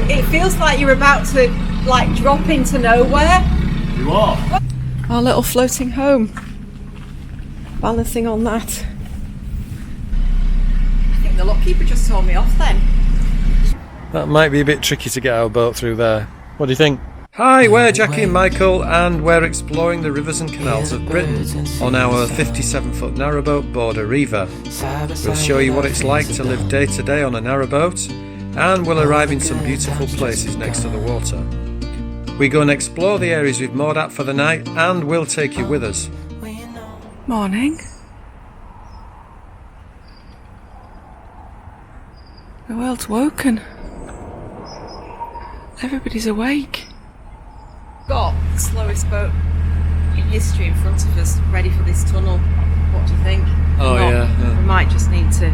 it feels like you're about to like drop into nowhere. You are. Our little floating home. Balancing on that. I think the lockkeeper just told me off then. That might be a bit tricky to get our boat through there. What do you think? Hi, we're Jackie and Michael, and we're exploring the rivers and canals of Britain on our 57-foot narrowboat Border Reiver. We'll show you what it's like to live day to day on a narrowboat, and we'll arrive in some beautiful places next to the water. We go and explore the areas we've moored at for the night, and we'll take you with us. Morning. The world's woken. Everybody's awake. Got the slowest boat in history in front of us, ready for this tunnel. What do you think? Oh, yeah. We might just need to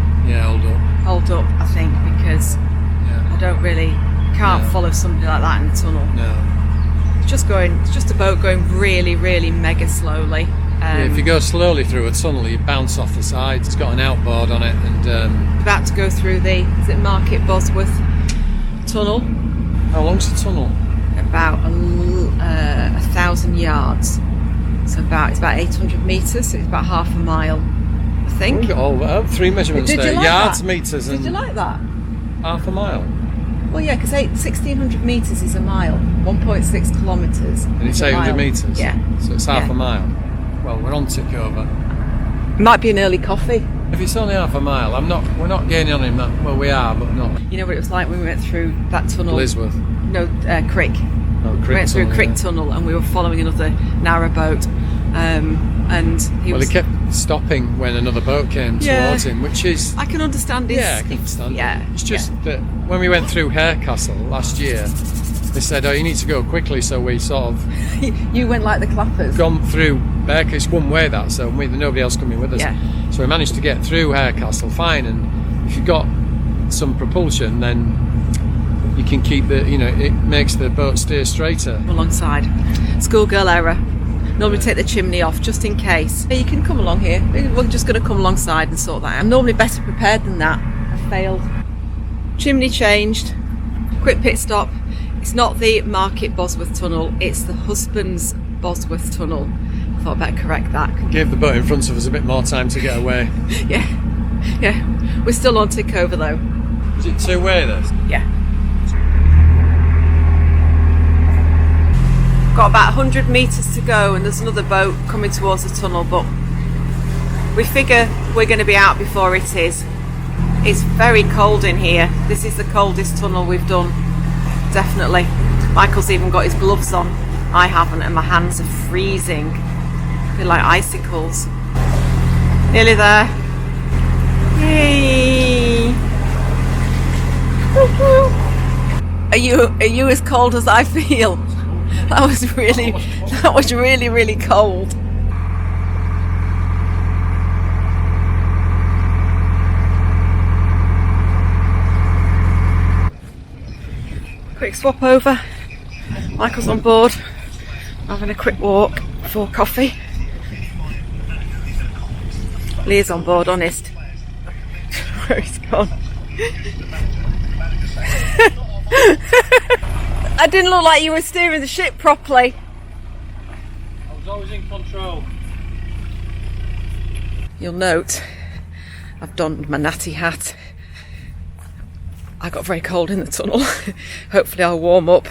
hold up, I think, because I don't really can't follow somebody like that in the tunnel. No. It's just a boat going really, really mega slowly. If you go slowly through a tunnel, you bounce off the side. It's got an outboard on it, and about to go through the Market Bosworth tunnel. How long's the tunnel? About 1,000 yards. So it's about 800 metres. So it's about half a mile, I think. We've got all 3 measurements Did there: you like yards, that? metres, and Did you like that? half a mile. Well, yeah, because 1,600 metres is a mile. 1.6 kilometres. And it's 800 metres. Yeah. So it's half a mile. Well, we're on tick over. It might be an early coffee. If it's only half a mile, we're not gaining on him that. Well, we are, but not. You know what it was like when we went through that tunnel? Lisworth. No, Crick. Oh, Crick We went through tunnel, Crick yeah. tunnel, and we were following another narrowboat. And he Well, he kept stopping when another boat came towards him, which is. I can understand this. Yeah, I can understand. Yeah. It's just that when we went through Harecastle last year, they said, "Oh, you need to go quickly." So we sort of You went like the clappers. gone through Harecastle. It's one way that, so nobody else coming with us. Yeah. So we managed to get through Harecastle fine, and if you've got some propulsion, then you can keep it makes the boat steer straighter. Alongside. Schoolgirl error. Normally take the chimney off just in case. You can come along here. We're just going to come alongside and sort that out. I'm normally better prepared than that. I failed. Chimney changed. Quick pit stop. It's not the Market Bosworth tunnel, it's the husband's Bosworth tunnel. I thought I'd better correct that. Gave the boat in front of us a bit more time to get away. Yeah. We're still on tick over though. Is it two-way this? Yeah. Got about 100 metres to go, and there's another boat coming towards the tunnel, but we figure we're going to be out before it is. It's very cold in here. This is the coldest tunnel we've done, definitely. Michael's even got his gloves on. I haven't, and my hands are freezing. They're like icicles. Nearly there. Yay! Are you as cold as I feel? That was really, really cold. Quick swap over. Michael's on board. Having a quick walk before coffee. Leah's on board, honest. Where he's gone. I didn't look like you were steering the ship properly. I was always in control. You'll note I've donned my natty hat. I got very cold in the tunnel. Hopefully I'll warm up.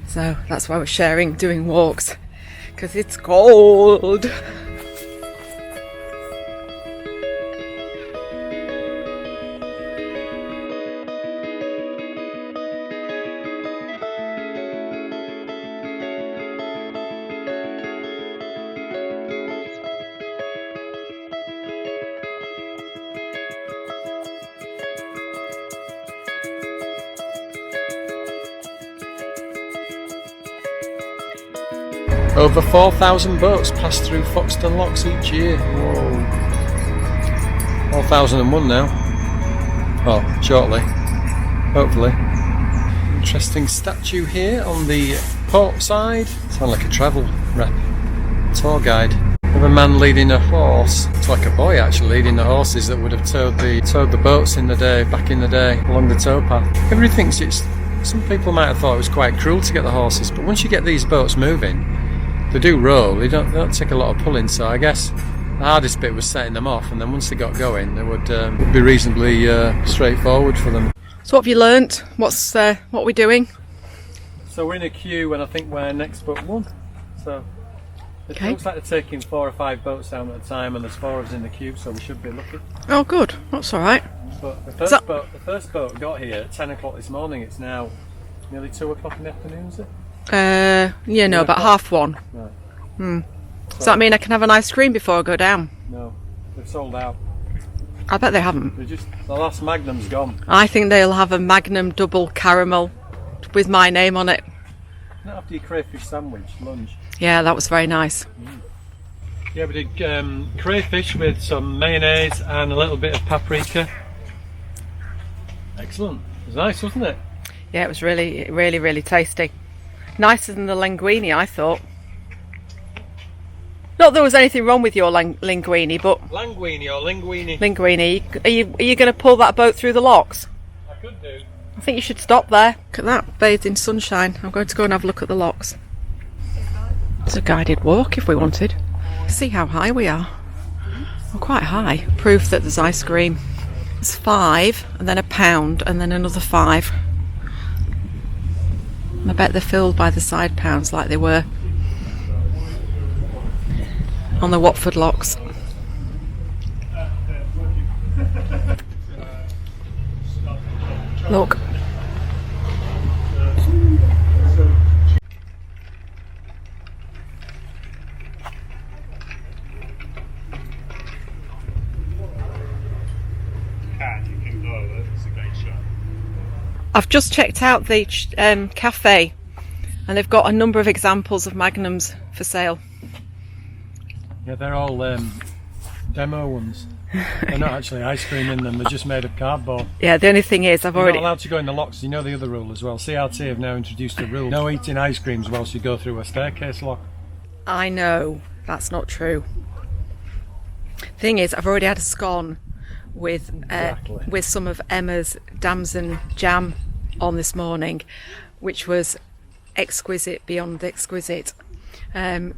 So that's why we're sharing doing walks, because it's cold. Over 4,000 boats pass through Foxton Locks each year. Whoa. 4,001 now. Well, shortly. Hopefully. Interesting statue here on the port side. Sound like a travel rep. Tour guide. Of a man leading a horse. It's like a boy actually leading the horses that would have towed the boats in the day, back in the day, along the towpath. Everybody thinks it's some people might have thought it was quite cruel to get the horses, but once you get these boats moving, they do roll, they don't take a lot of pulling, so I guess the hardest bit was setting them off, and then once they got going, they would be reasonably straightforward for them. So what have you learnt? What are we doing? So we're in a queue, and I think we're next boat 1. So it looks like they're taking 4 or 5 boats down at a time, and there's 4 of us in the queue, so we should be lucky. Oh, good. That's all right. But the first boat got here at 10 o'clock this morning. It's now nearly 2 o'clock in the afternoon, is it? Yeah, no, about 1:30. Right. Does that mean I can have an ice cream before I go down? No, they've sold out. I bet they haven't. The last Magnum's gone. I think they'll have a Magnum double caramel with my name on it. Not after your crayfish sandwich, lunch. Yeah, that was very nice. Yeah, we did crayfish with some mayonnaise and a little bit of paprika. Excellent. It was nice, wasn't it? Yeah, it was really, really, really tasty. Nicer than the linguine, I thought. Not that there was anything wrong with your linguine, but... Linguine or linguine? Linguine. Are you going to pull that boat through the locks? I could do. I think you should stop there. Look at that, bathed in sunshine. I'm going to go and have a look at the locks. It's a guided walk if we wanted. See how high we are. We're quite high. Proof that there's ice cream. It's 5, and then £1, and then another 5. I bet they're filled by the side pounds like they were on the Watford locks. Look. I've just checked out the cafe, and they've got a number of examples of Magnums for sale. Yeah, they're all demo ones. They're not actually ice cream in them, they're just made of cardboard. Yeah, the only thing is You're not allowed to go in the locks. You know the other rule as well. CRT have now introduced a rule. No eating ice creams whilst you go through a staircase lock. I know, that's not true. Thing is, I've already had a scone with some of Emma's damson jam on this morning, which was exquisite beyond exquisite.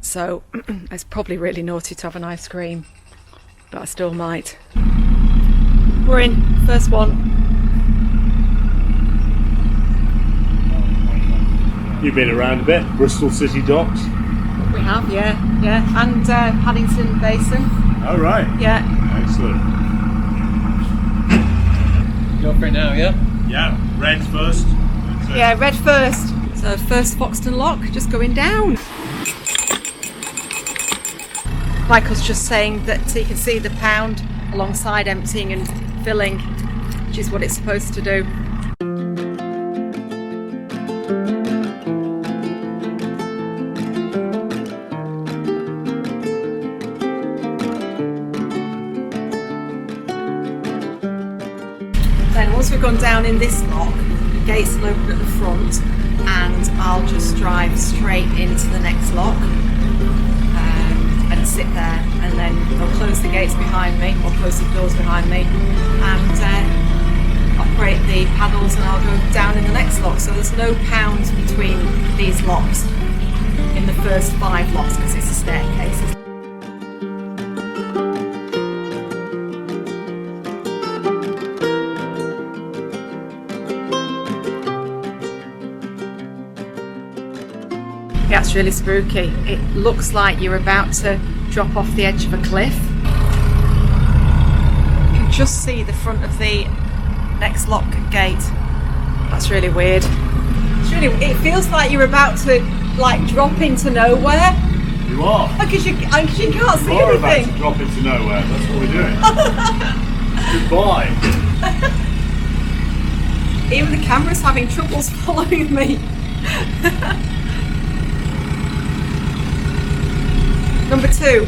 So it's probably really naughty to have an ice cream, but I still might. We're in, first one. You've been around a bit, Bristol City Docks. We have, yeah, and Paddington Basin. Oh right. Yeah. Excellent. Go for it now, yeah? Yeah, red first. Yeah, red first. So first Foxton Lock, just going down. Michael's just saying that he can see the pound alongside emptying and filling, which is what it's supposed to do. Then once we've gone down in this lock, the gates will open at the front, and I'll just drive straight into the next lock and sit there, and then they'll close the gates behind me, or close the doors behind me, and operate the paddles, and I'll go down in the next lock. So there's no pounds between these locks in the first 5 locks because it's a staircase. Yeah, it's really spooky. It looks like you're about to drop off the edge of a cliff. You can just see the front of the next lock gate. That's really weird. It feels like you're about to drop into nowhere. You are. Because you can't see anything. We're about to drop into nowhere. That's what we're doing. Goodbye. Even the camera's having troubles following me. Number 2.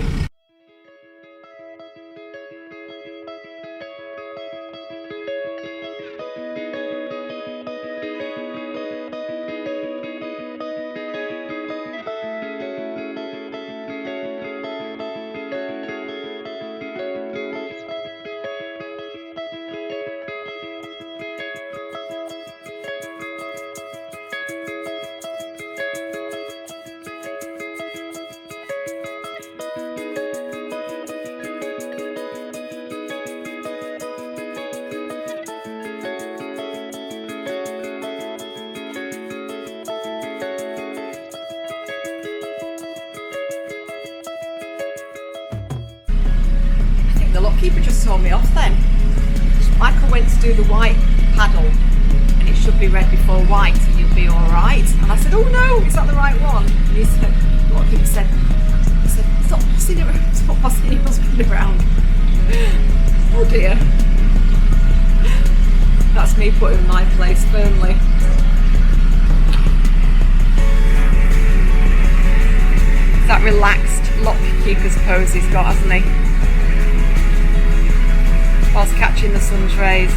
The lockkeeper just saw me off then. Michael went to do the white paddle and it should be red before white and you'll be alright. And I said, oh no, is that the right one? And he said, the lockkeeper said, stop passing around, stop passing your husband around. Oh dear. That's me putting my place firmly. That relaxed lockkeeper's pose he's got, hasn't he? Whilst catching the sun's rays.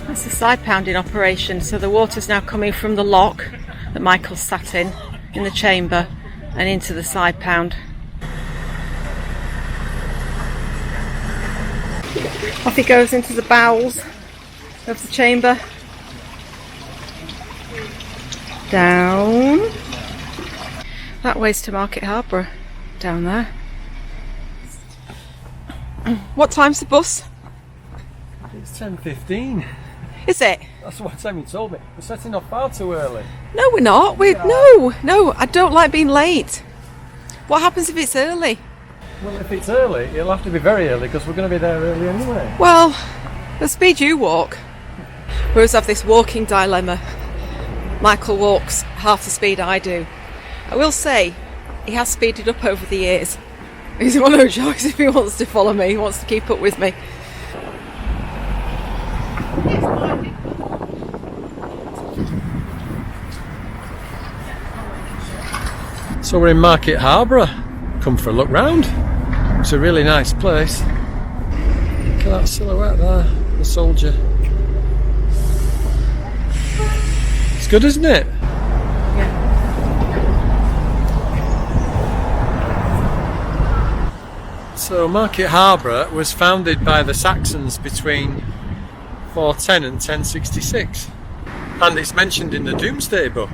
That's the side pounding operation, so the water's now coming from the lock that Michael's sat in the chamber and into the side pound. Off he goes into the bowels of the chamber. Down. That way's to Market Harborough, down there. What time's the bus? It's 10:15. Is it? That's what time you told me. We're setting off far too early. No, we're not. No, I don't like being late. What happens if it's early? Well, if it's early, it'll have to be very early because we're going to be there early anyway. Well, the speed you walk. We always have this walking dilemma. Michael walks half the speed I do. I will say, he has speeded up over the years. He's got no choice if he wants to follow me, he wants to keep up with me. So we're in Market Harborough. Come for a look round. It's a really nice place. Look at that silhouette there, the soldier. It's good, isn't it? Yeah. So Market Harborough was founded by the Saxons between 410 and 1066. And it's mentioned in the Domesday Book.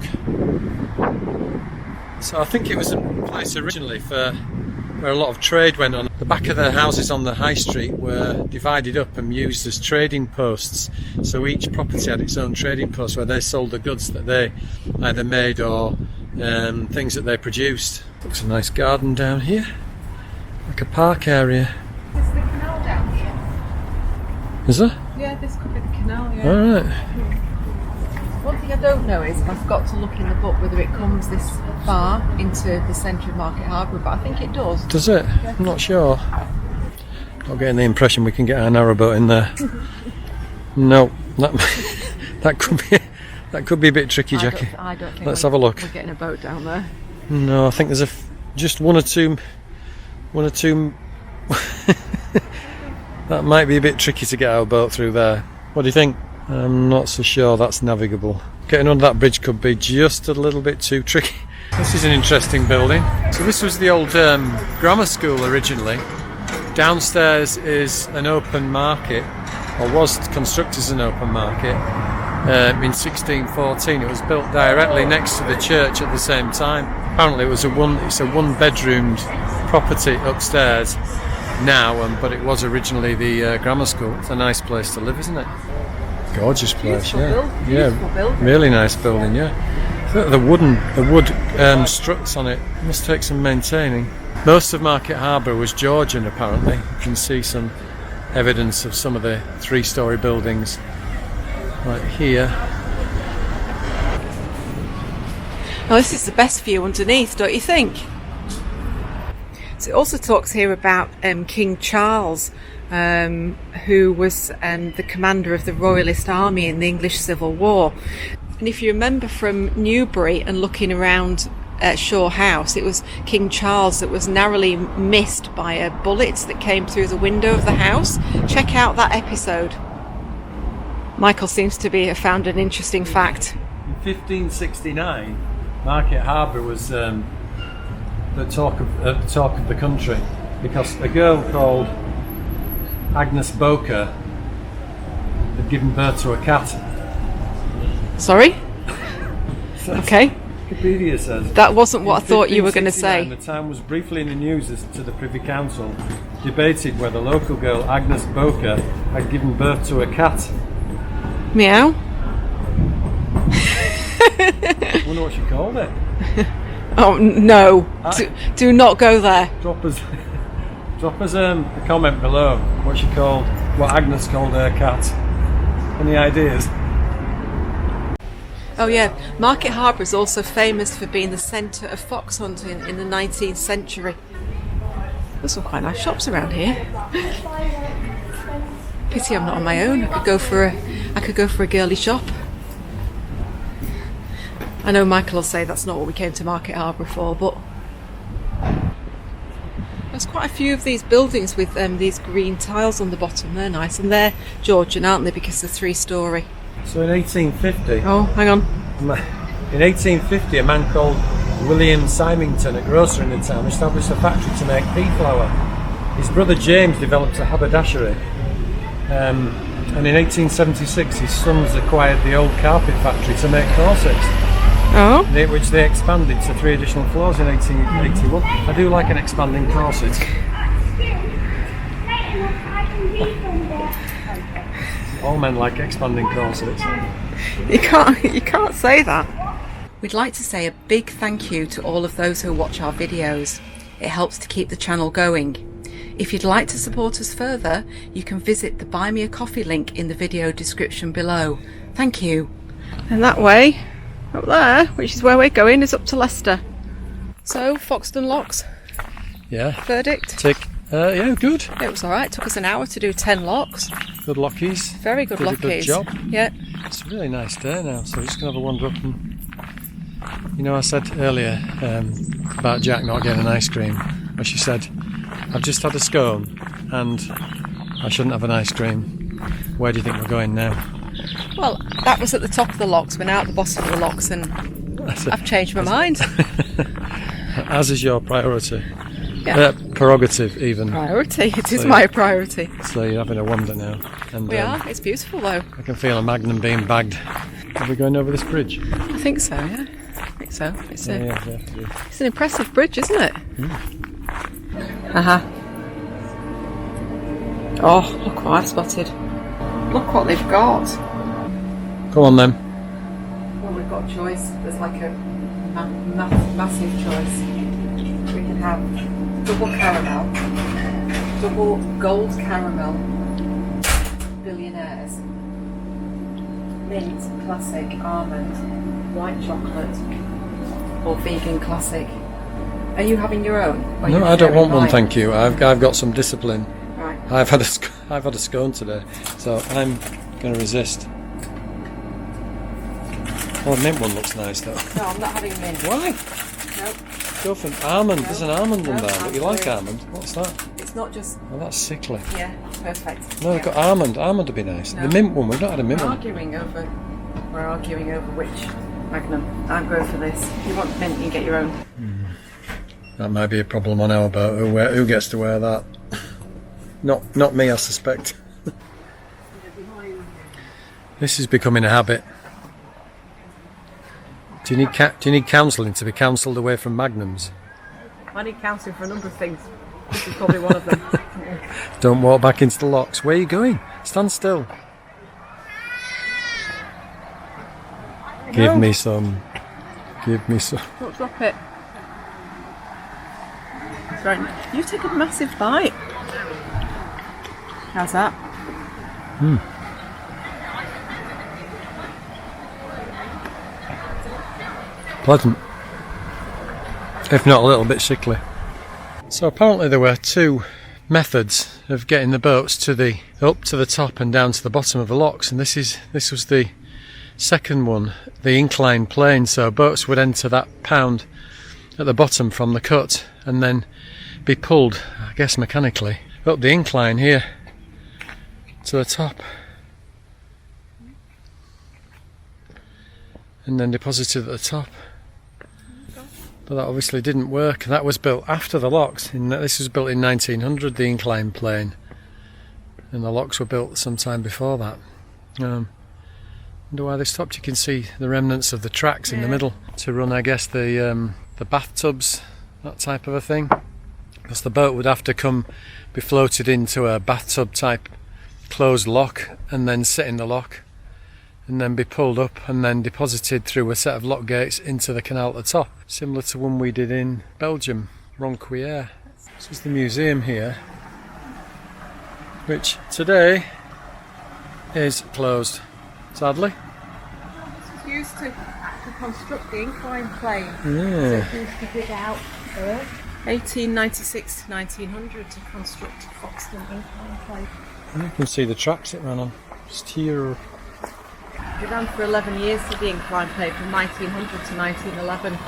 So I think it was a place originally for where a lot of trade went on. The back of the houses on the high street were divided up and used as trading posts. So each property had its own trading post where they sold the goods that they either made or things that they produced. Looks a nice garden down here, like a park area. There's the canal down here. Is there? Yeah, this could be the canal, yeah. Alright. One thing I don't know is, I've got to look in the book whether it comes this far into the centre of Market Harborough, but I think it does. Does it? Yeah. I'm not sure. Not getting the impression we can get our narrowboat in there. No, that could be a bit tricky, Jackie. I don't think Let's have a look. We're getting a boat down there. No, I think there's just one or two. That might be a bit tricky to get our boat through there. What do you think? I'm not so sure that's navigable. Getting under that bridge could be just a little bit too tricky. This is an interesting building. So this was the old grammar school originally. Downstairs is an open market, or was constructed as an open market in 1614. It was built directly next to the church at the same time. Apparently it's a one-bedroomed property upstairs now, but it was originally the grammar school. It's a nice place to live, isn't it? Gorgeous place, Beautiful building. Really nice building, yeah. The wood struts on it must take some maintaining. Most of Market Harborough was Georgian, apparently. You can see some evidence of some of the three-storey buildings, like here. Now this is the best view underneath, don't you think? So it also talks here about King Charles, who was the commander of the Royalist army in the English Civil War. And if you remember from Newbury and looking around at Shaw House, it was King Charles that was narrowly missed by a bullet that came through the window of the house. Check out that episode. Michael seems to have found an interesting fact. In 1569, Market Harborough was the talk of the country, because a girl called Agnes Boker had given birth to a cat. Sorry? Okay. Wikipedia says that wasn't what I thought you were going to say. The town was briefly in the news as to the Privy Council debated whether local girl Agnes Boker had given birth to a cat. Meow. I wonder what she called it. Oh no! Do not go there. Drop us a comment below what Agnes called her cat. Any ideas? Oh yeah, Market Harborough is also famous for being the centre of fox hunting in the 19th century. There's some quite nice shops around here. Pity I'm not on my own. I could go for a girly shop. I know Michael will say that's not what we came to Market Harborough for, but there's quite a few of these buildings with these green tiles on the bottom. They're nice, and they're Georgian, aren't they? Because they're 3-storey. So in 1850... Oh, hang on. In 1850, a man called William Symington, a grocer in the town, established a factory to make pea flour. His brother James developed a haberdashery. And in 1876, his sons acquired the old carpet factory to make corsets. Oh. Which they expanded to 3 additional floors in 1881. I do like an expanding corset. All men like expanding corsets. You can't say that. We'd like to say a big thank you to all of those who watch our videos. It helps to keep the channel going. If you'd like to support us further, you can visit the Buy Me a Coffee link in the video description below. Thank you. And that way, up there, which is where we're going, is up to Leicester. So, Foxton Locks. Yeah. Verdict? Tick. Yeah, good. It was alright. Took us an hour to do 10 locks. Good lockies. Very good lockies. Good job. Yeah. It's a really nice day now, so we're just going to have a wander up and... You know, I said earlier about Jack not getting an ice cream, where she said, I've just had a scone and I shouldn't have an ice cream. Where do you think we're going now? Well, that was at the top of the locks. We're now at the bottom of the locks and I've changed my mind. As is your priority. Yeah. Prerogative, even. Priority. It is my priority. So you're having a wander now. And, we are. It's beautiful though. I can feel a Magnum being bagged. Are we going over this bridge? I think so, yeah. I think so. It's an impressive bridge, isn't it? Oh, look what I've spotted. Look what they've got. Come on then. Well, we've got a choice. There's like a massive choice. We can have double caramel, double gold caramel, billionaires, mint classic almond, white chocolate, or vegan classic. Are you having your own? No, I don't want one, thank you. I've got some discipline. Right. I've had a scone today, so I'm going to resist. Oh, the mint one looks nice though. No, I'm not having mint. Why? Nope. Go for an almond. No. There's an almond one No, there, but you like almond. What's that? It's not just... Oh, that's sickly. Yeah, perfect. No, I've got almond. Almond would be nice. No. The mint one, we've not had a mint We're one. arguing over which Magnum. I'm going for this. If you want mint, you get your own. That might be a problem on our boat. Who gets to wear that? Not me, I suspect. This is becoming a habit. Do you need counselling to be counselled away from Magnums? I need counselling for a number of things. This is probably one of them. Don't walk back into the locks. Where are you going? Stand still. Give me some. Give me some. Don't drop it. Right. You take a massive bite. How's that? Pleasant. If not a little bit sickly. So apparently there were 2 methods of getting the boats up to the top and down to the bottom of the locks, and this was the second one, the inclined plane. So boats would enter that pound at the bottom from the cut and then be pulled, I guess mechanically, up the incline here to the top and then deposited at the top. But that obviously didn't work. That was built after the locks. This was built in 1900, the inclined plane, and the locks were built sometime before that. Wonder why they stopped. You can see the remnants of the tracks in the middle to run, I guess, the bathtubs, that type of a thing. because the boat would have to be floated into a bathtub type closed lock and then sit in the lock and then be pulled up and then deposited through a set of lock gates into the canal at the top, similar to one we did in Belgium, Ronquière. This is the museum here, which today is closed, sadly. This was used to construct the incline plane. Yeah. So it used to dig out earth. 1896 to 1900 to construct Foxton incline plane. And you can see the tracks it ran on. Just here. It ran for 11 years to the incline plane, from 1900 to 1911.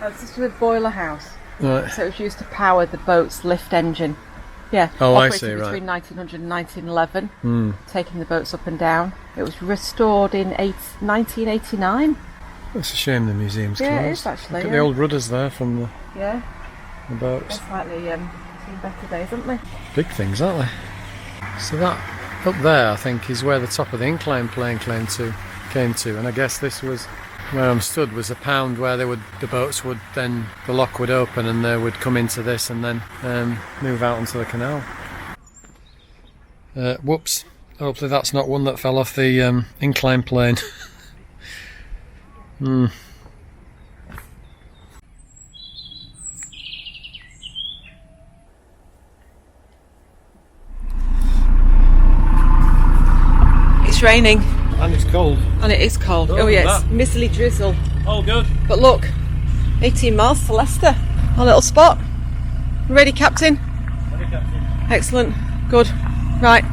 This is with boiler house. Right. So it was used to power the boat's lift engine. Yeah. Oh, I operated see, right. Between 1900 and 1911, taking the boats up and down. It was restored in 1989. It's a shame the museum's closed. Yeah, it is actually. Look at the old rudders there from the boats. They're slightly seen better days, haven't they? Big things, aren't they? So that up there, I think, is where the top of the incline plane came to, and I guess this was where I'm stood was a pound where the boats would then, the lock would open and they would come into this and then move out onto the canal. Whoops! Hopefully that's not one that fell off the incline plane. It's raining. And it's cold. And it is cold. Oh yeah, it's miserly drizzle. Oh good. But look, 18 miles to Leicester. Our little spot. Ready, Captain? Ready, Captain. Excellent. Good. Right.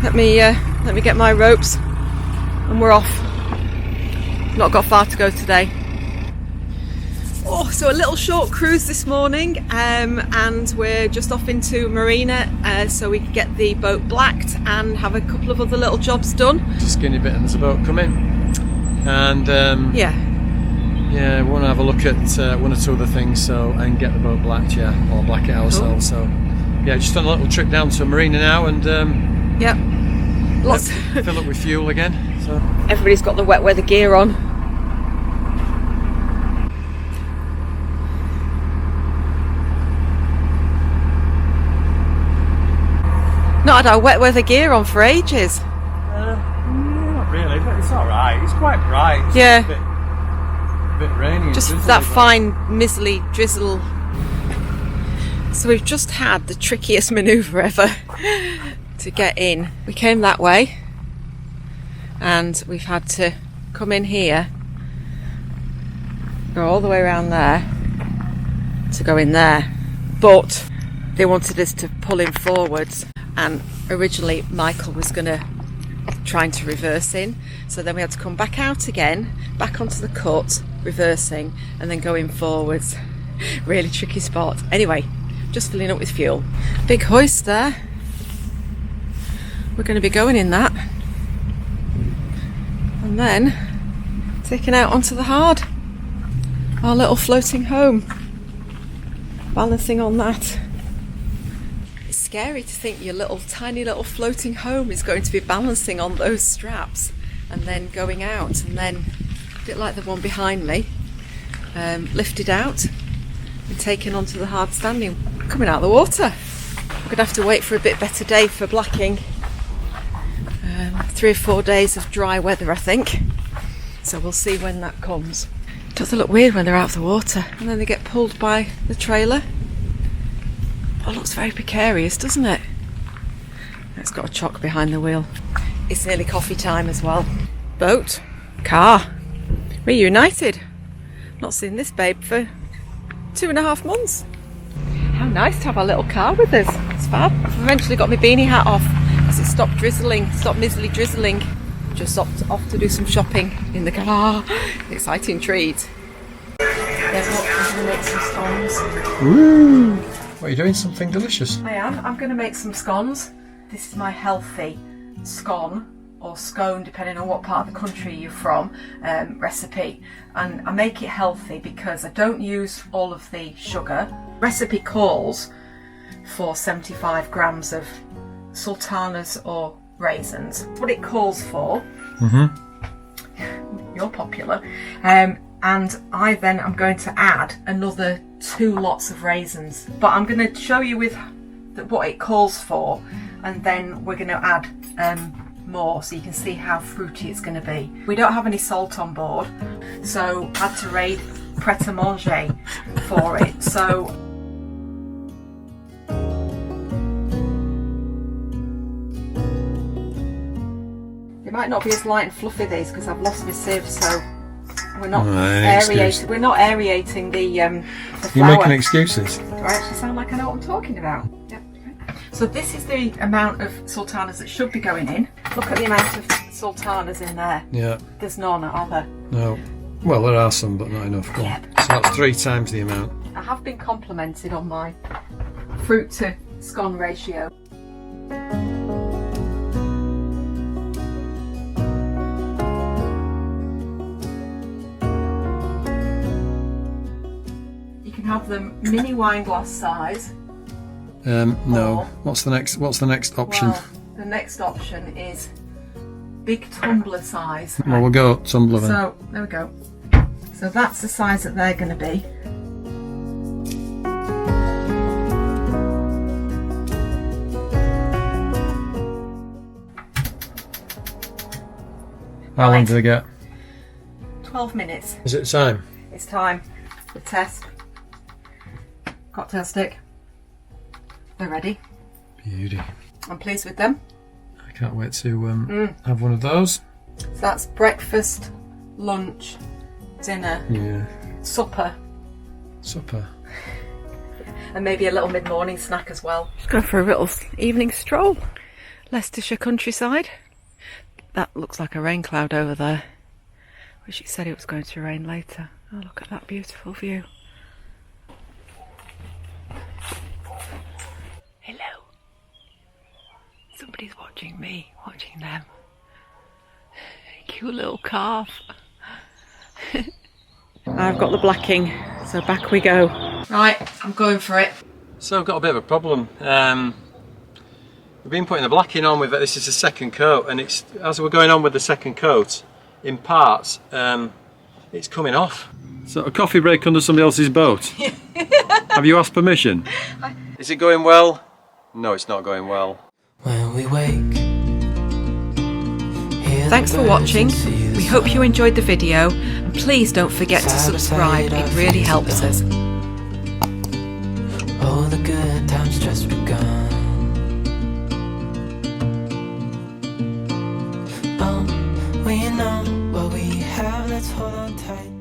Let me get my ropes and we're off. Not got far to go today. Oh, so a little short cruise this morning, and we're just off into marina so we can get the boat blacked and have a couple of other little jobs done. Just skinny bit and there's a boat coming. And yeah, we want to have a look at one or two other things and get the boat blacked, or black it ourselves. So yeah, just on a little trip down to a marina now and lots fill up with fuel again. So everybody's got the wet weather gear on. Not had our wet weather gear on for ages. Not really, but it's alright. It's quite bright. It's Yeah. a bit rainy. and Just drizzly, that but- fine miserly drizzle. So we've just had the trickiest manoeuvre ever to get in. We came that way and we've had to come in here, go all the way around there to go in there, but they wanted us to pull in forwards, and originally Michael was trying to reverse in, so then we had to come back out again, back onto the cut, reversing, and then going forwards. Really tricky spot. Anyway, just filling up with fuel. Big hoist there. We're going to be going in that and then taking out onto the hard, our little floating home, balancing on that. It's scary to think your little tiny little floating home is going to be balancing on those straps and then going out, and then a bit like the one behind me, lifted out and taken onto the hard standing, coming out of the water. We're going to have to wait for a bit better day for blacking. 3 or 4 days of dry weather, I think, so we'll see when that comes. Does it look weird when they're out of the water and then they get pulled by the trailer? Oh, it looks very precarious, doesn't it? It's got a chock behind the wheel. It's nearly coffee time as well. Boat, car, reunited. Not seen this babe for 2.5 months. How nice to have our little car with us. It's fab. I've eventually got my beanie hat off as it stopped drizzling, stopped miserly drizzling. Just off to do some shopping in the car. Exciting treat. Yeah, I'm going to make some scones. Ooh! What, are you doing something delicious? I am. I'm going to make some scones. This is my healthy scone or scone, depending on what part of the country you're from, recipe. And I make it healthy because I don't use all of the sugar. Recipe calls for 75 grams of sultanas or raisins. What it calls for. You're popular. And I then am going to add another 2 lots of raisins, but I'm going to show you with what it calls for, and then we're going to add more so you can see how fruity it's going to be. We don't have any salt on board, so I had to raid Pret-a-Manger for it. So it might not be as light and fluffy these because I've lost my sieve, so we're not aerating. We're not aerating the flour. You're making excuses. Do I actually sound like I know what I'm talking about? Yep. So this is the amount of sultanas that should be going in. Look at the amount of sultanas in there. Yeah. There's none, are there? No. Well, there are some, but not enough. Go on. Yep. So that's 3 times the amount. I have been complimented on my fruit to scone ratio. You can have them mini wine glass size. No. Or- What's the next option? Well, the next option is big tumbler size. Well, we'll go tumbler then. So there we go. So that's the size that they're going to be. How long do they get? 12 minutes. Is it time? It's time. The test. Cocktail stick. They're ready. Beauty. I'm pleased with them. I can't wait to have one of those. So that's breakfast, lunch, dinner, Yeah. supper, Supper. and maybe a little mid-morning snack as well. Just going for a little evening stroll. Leicestershire countryside. That looks like a rain cloud over there. Wish it said it was going to rain later. Oh, look at that beautiful view. Hello. Somebody's watching me, watching them. Cute little calf. I've got the blacking, so back we go. Right, I'm going for it. So I've got a bit of a problem. We've been putting the blacking on with it. This is the second coat, and it's as we're going on with the second coat, in parts, it's coming off. So a coffee break under somebody else's boat. Have you asked permission? Is it going well? No, it's not going well. When we wake. Thanks for watching. We hope you enjoyed the video, and please don't forget to subscribe. It really helps us. All the good times just begun. We know what we have, let's hold on tight.